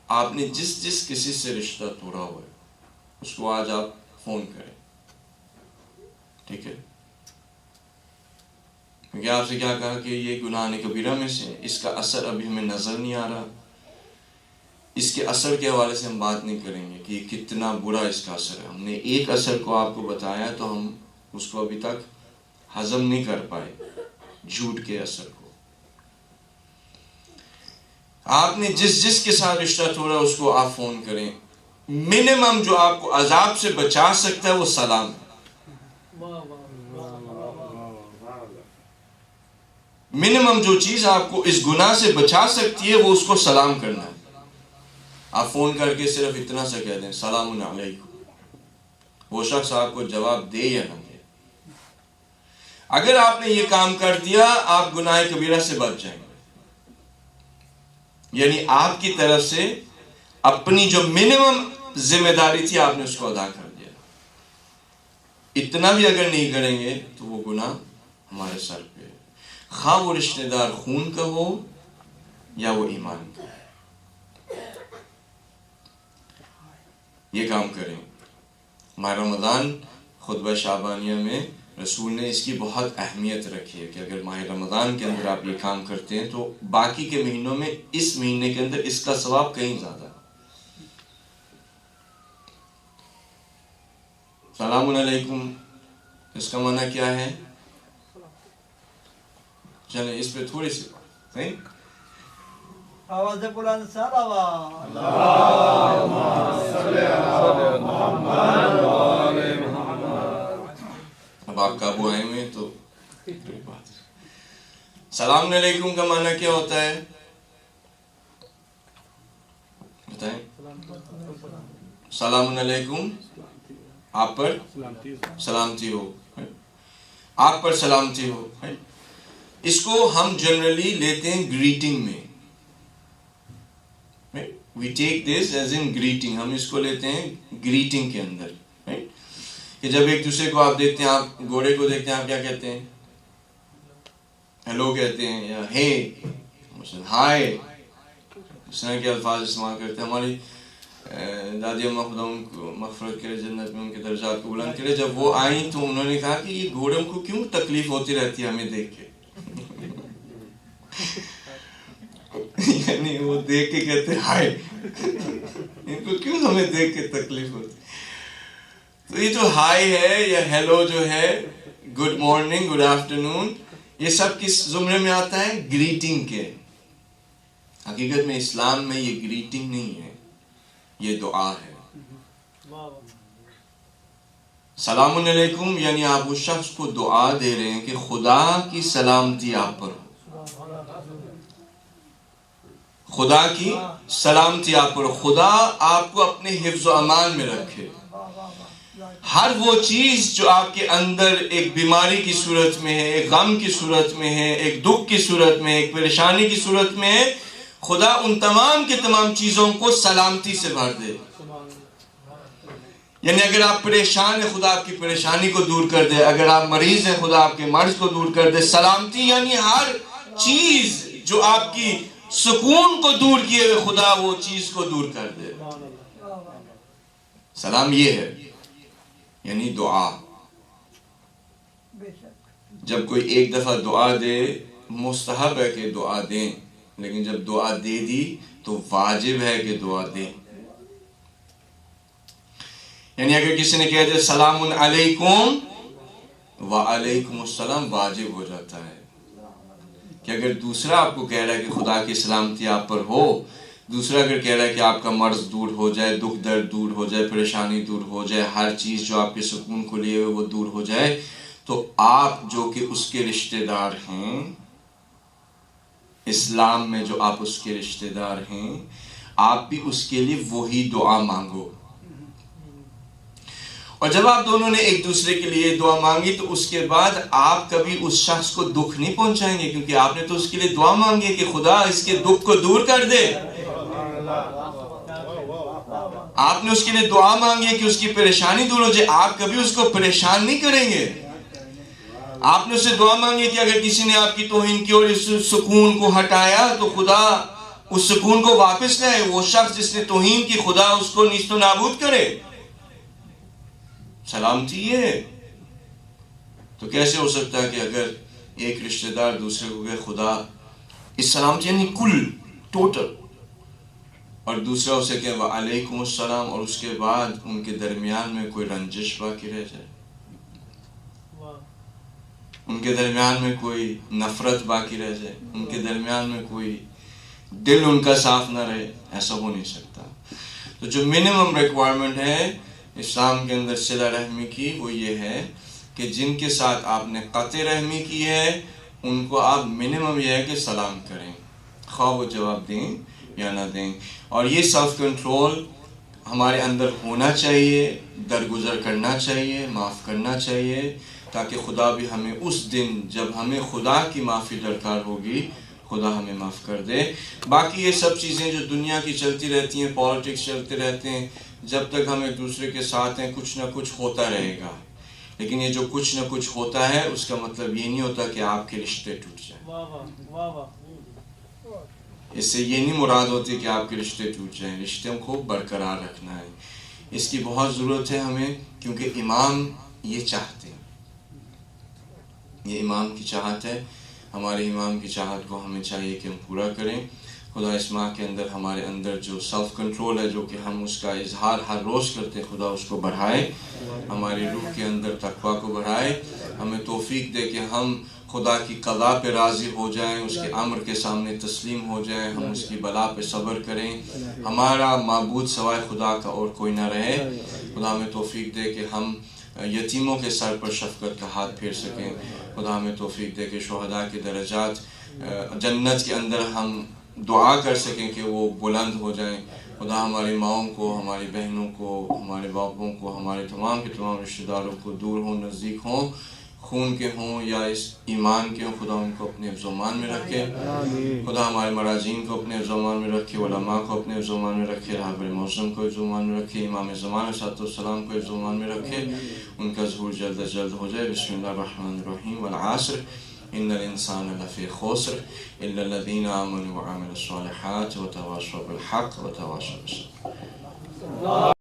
آپ نے جس کسی سے رشتہ توڑا ہوا ہے اس کو آج آپ فون کریں، ٹھیک ہے؟ کیونکہ آپ سے کیا کہا کہ یہ گناہ کبیرہ میں سے، اس کا اثر ابھی ہمیں نظر نہیں آ رہا، اس کے اثر کے حوالے سے ہم بات نہیں کریں گے کہ یہ کتنا برا اس کا اثر ہے۔ ہم نے ایک اثر کو آپ کو بتایا تو ہم اس کو ابھی تک ہضم نہیں کر پائے، جھوٹ کے اثر کو۔ آپ نے جس کے ساتھ رشتہ توڑا اس کو آپ فون کریں۔ منیمم جو آپ کو عذاب سے بچا سکتا ہے وہ سلام ہے۔ منیمم جو چیز آپ کو اس گناہ سے بچا سکتی ہے وہ اس کو سلام کرنا ہے۔ آپ فون کر کے صرف اتنا سا کہہ دیں سلام علیکم، وہ شخص آپ کو جواب دے یا نہ دے۔ اگر آپ نے یہ کام کر دیا آپ گناہ کبیرہ سے بچ جائیں گے، یعنی آپ کی طرف سے اپنی جو منیمم ذمہ داری تھی آپ نے اس کو ادا کر دیا۔ اتنا بھی اگر نہیں کریں گے تو وہ گناہ ہمارے سر پہ ہے، خواہ وہ رشتہ دار خون کا ہو یا وہ ایمان کا۔ یہ کام کریں۔ ماہ رمضان خطبہ شعبانیہ میں رسول نے اس کی بہت اہمیت رکھی ہے کہ اگر ماہ رمضان کے اندر آپ یہ کام کرتے ہیں تو باقی کے مہینوں میں اس مہینے کے اندر اس کا ثواب کہیں زیادہ۔ سلام علیکم اس کا معنی کیا ہے؟ چلیں اس پہ تھوڑی سی صحیح آواز بلند صلوات اللہم صلی علی محمد و آل محمد۔ اب آپ قابو آئے ہوئے تو سلام علیکم کا معنی کیا ہوتا ہے بتائیں؟ سلام علیکم آپ پر سلامتی ہو، آپ پر سلامتی ہو۔ اس کو ہم جنرلی لیتے ہیں گریٹنگ میں، we take this as in greeting، ہم اس کو لیتے ہیں گریٹنگ کے اندر، کہ جب ایک دوسرے کو آپ دیکھتے ہیں، آپ گھوڑے کو دیکھتے ہیں آپ کیا کہتے ہیں؟ ہیلو کہتے ہیں یا ہے، ہائے، اس طرح کے الفاظ استعمال کرتے ہیں۔ ہماری دادی اماں خدا ان کو مغفرت کرے، جنت میں ان کے درجات کو بلند کرے، جب وہ آئیں تو انہوں نے کہا کہ یہ گھوڑوں کو کیوں تکلیف ہوتی رہتی ہے ہمیں دیکھ کے، یعنی وہ دیکھ کے کہتے ہیں ہائے، ان کو کیوں ہمیں دیکھ کے تکلیف ہوتی۔ تو یہ جو ہائی ہے یا ہیلو جو ہے، گڈ مارننگ، گڈ آفٹرنون، یہ سب کس زمرے میں آتا ہے؟ گریٹنگ کے۔ حقیقت میں اسلام میں یہ گریٹنگ نہیں ہے، یہ دعا ہے۔ سلام علیکم یعنی آپ اس شخص کو دعا دے رہے ہیں کہ خدا کی سلامتی آپ پر ہو، خدا کی سلامتی آپ پر ہو، خدا آپ کو اپنے حفظ و امان میں رکھے۔ ہر وہ چیز جو آپ کے اندر ایک بیماری کی صورت میں ہے، ایک غم کی صورت میں ہے، ایک دکھ کی صورت میں ہے، ایک پریشانی کی صورت میں ہے، خدا ان تمام کے تمام چیزوں کو سلامتی سے بھر دے۔ یعنی اگر آپ پریشان ہیں خدا آپ کی پریشانی کو دور کر دے، اگر آپ مریض ہیں خدا آپ کے مرض کو دور کر دے۔ سلامتی یعنی ہر چیز جو آپ کی سکون کو دور کیے ہوئے خدا وہ چیز کو دور کر دے۔ سلام یہ ہے، یعنی دعا۔ جب کوئی ایک دفعہ دعا دے، مستحب ہے کہ دعا دیں، لیکن جب دعا دے دی تو واجب ہے کہ دعا دیں۔ یعنی اگر کسی نے کہہ دے سلام علیکم وعلیکم السلام، واجب ہو جاتا ہے کہ اگر دوسرا آپ کو کہہ رہا ہے کہ خدا کی سلامتی آپ پر ہو، دوسرا اگر کہہ رہا ہے کہ آپ کا مرض دور ہو جائے، دکھ درد دور ہو جائے، پریشانی دور ہو جائے، ہر چیز جو آپ کے سکون کو لیے ہوئے وہ دور ہو جائے، تو آپ جو کہ اس کے رشتہ دار ہیں، اسلام میں جو آپ اس کے رشتہ دار ہیں، آپ بھی اس کے لیے وہی دعا مانگو۔ اور جب آپ دونوں نے ایک دوسرے کے لیے دعا مانگی تو اس کے بعد آپ کبھی اس شخص کو دکھ نہیں پہنچائیں گے، کیونکہ آپ نے تو اس کے لیے دعا مانگی کہ خدا اس کے دکھ کو دور کر دے۔ آپ نے اس کے لیے دعا مانگی ہے کہ اس کی پریشانی دور ہو جائے، آپ کبھی اس کو پریشان نہیں کریں گے۔ آپ نے اسے دعا مانگی کہ اگر کسی نے آپ کی توہین کی اور اس سکون کو ہٹایا تو خدا اس سکون کو واپس لائے. وہ شخص جس نے توہین کی خدا اس کو نیست و نابود کرے. سلامتی یہ ہے. تو کیسے ہو سکتا ہے کہ اگر ایک رشتہ دار دوسرے کو کہ خدا اس سلامتی یعنی کل ٹوٹل, اور دوسرا اسے کہ وعلیکم السلام, اور اس کے بعد ان کے درمیان میں کوئی رنجش باقی رہ جائے, ان کے درمیان میں کوئی نفرت باقی رہ جائے, ان کے درمیان میں کوئی دل ان کا صاف نہ رہے, ایسا ہو نہیں سکتا. تو جو منیمم ریکوائرمنٹ ہے اسلام کے اندر صلہ رحمی کی وہ یہ ہے کہ جن کے ساتھ آپ نے قطع رحمی کی ہے ان کو آپ منیمم یہ ہے کہ سلام کریں, خواہ وہ جواب دیں یا نہ دیں. اور یہ سیلف کنٹرول ہمارے اندر ہونا چاہیے, درگزر کرنا چاہیے, معاف کرنا چاہیے, تاکہ خدا بھی ہمیں اس دن جب ہمیں خدا کی معافی درکار ہوگی خدا ہمیں معاف کر دے. باقی یہ سب چیزیں جو دنیا کی چلتی رہتی ہیں, پالیٹکس چلتے رہتے ہیں, جب تک ہم ایک دوسرے کے ساتھ ہیں کچھ نہ کچھ ہوتا رہے گا. لیکن یہ جو کچھ نہ کچھ ہوتا ہے اس کا مطلب یہ نہیں ہوتا کہ آپ کے رشتے ٹوٹ جائیں. اس سے یہ نہیں مراد ہوتی کہ آپ کے رشتے ٹوٹ جائیں. رشتوں کو برقرار رکھنا ہے, اس کی بہت ضرورت ہے ہمیں, کیونکہ امام یہ چاہتے ہیں, یہ امام کی چاہت ہے. ہمارے امام کی چاہت کو ہمیں چاہیے کہ ہم پورا کریں. خدا اس ماہ کے اندر ہمارے اندر جو سیلف کنٹرول ہے جو کہ ہم اس کا اظہار ہر روز کرتے ہیں, خدا اس کو بڑھائے, ہماری روح کے اندر تقویٰ کو بڑھائے, ہمیں توفیق دے کہ ہم خدا کی قضا پہ راضی ہو جائیں, اس کے امر کے سامنے تسلیم ہو جائیں, ہم اس کی بلا پہ صبر کریں, ہمارا معبود سوائے خدا کا اور کوئی نہ رہے. خدا ہمیں توفیق دے کہ ہم یتیموں کے سر پر شفقت کا ہاتھ پھیر سکیں. خدا ہمیں توفیق دے کہ شہداء کے درجات جنت کے اندر ہم دعا کر سکیں کہ وہ بلند ہو جائیں. خدا ہماری ماؤں کو, ہماری بہنوں کو, ہمارے باپوں کو, ہمارے تمام کے تمام رشتہ داروں کو, دور ہوں نزدیک ہوں, خون کے ہوں یا اس ایمان کے ہوں, خدا ان کو اپنے حفظ و امان میں رکھے. خدا ہمارے مراجعین کو اپنے حفظ و امان میں رکھے, علماء کو اپنے حفظ و امان میں رکھے, رہبر معظم کو حفظ و امان میں رکھے, امام زمان علیہ السلام کو حفظ و امان میں رکھے, ان کا ظہور جلد از جلد ہو جائے. بسم اللہ الرحمن الرحیم. والعصر ان الانسان لفی خسر الا الذین آمنوا وعملوا الصالحات وتواصوا بالحق وتواصوا بالصبر.